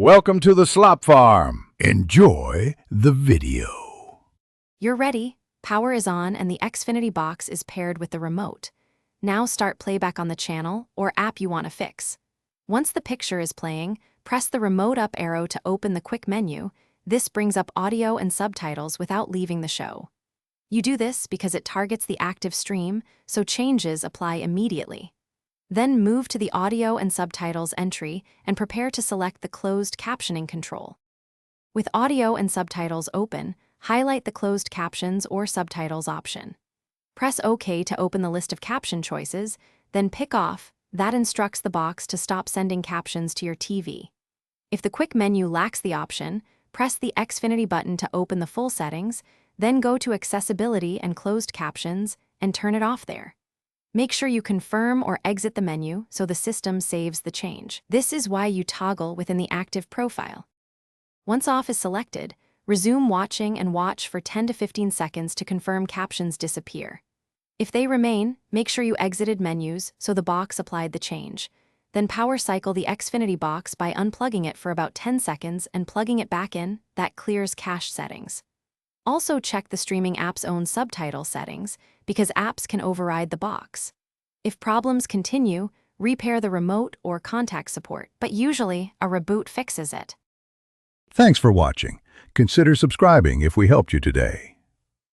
Welcome to the Slop Farm. Enjoy the video. You're ready. Power is on and the Xfinity box is paired with the remote. Now start playback on the channel or app you want to fix. Once the picture is playing, press the remote up arrow to open the quick menu. This brings up audio and subtitles without leaving the show. You do this because it targets the active stream, so changes apply immediately. Then move to the audio and subtitles entry and prepare to select the closed captioning control. With audio and subtitles open, highlight the closed captions or subtitles option. Press OK to open the list of caption choices, then pick off. That instructs the box to stop sending captions to your TV. If the quick menu lacks the option, press the Xfinity button to open the full settings, then go to Accessibility and Closed Captions and turn it off there. Make sure you confirm or exit the menu so the system saves the change. This is why you toggle within the active profile. Once off is selected, resume watching and watch for 10 to 15 seconds to confirm captions disappear. If they remain, make sure you exited menus so the box applied the change. Then power cycle the Xfinity box by unplugging it for about 10 seconds and plugging it back in. That clears cache settings. Also check the streaming app's own subtitle settings, because apps can override the box. If problems continue, repair the remote or contact support, but usually a reboot fixes it. Thanks for watching. Consider subscribing if we helped you today.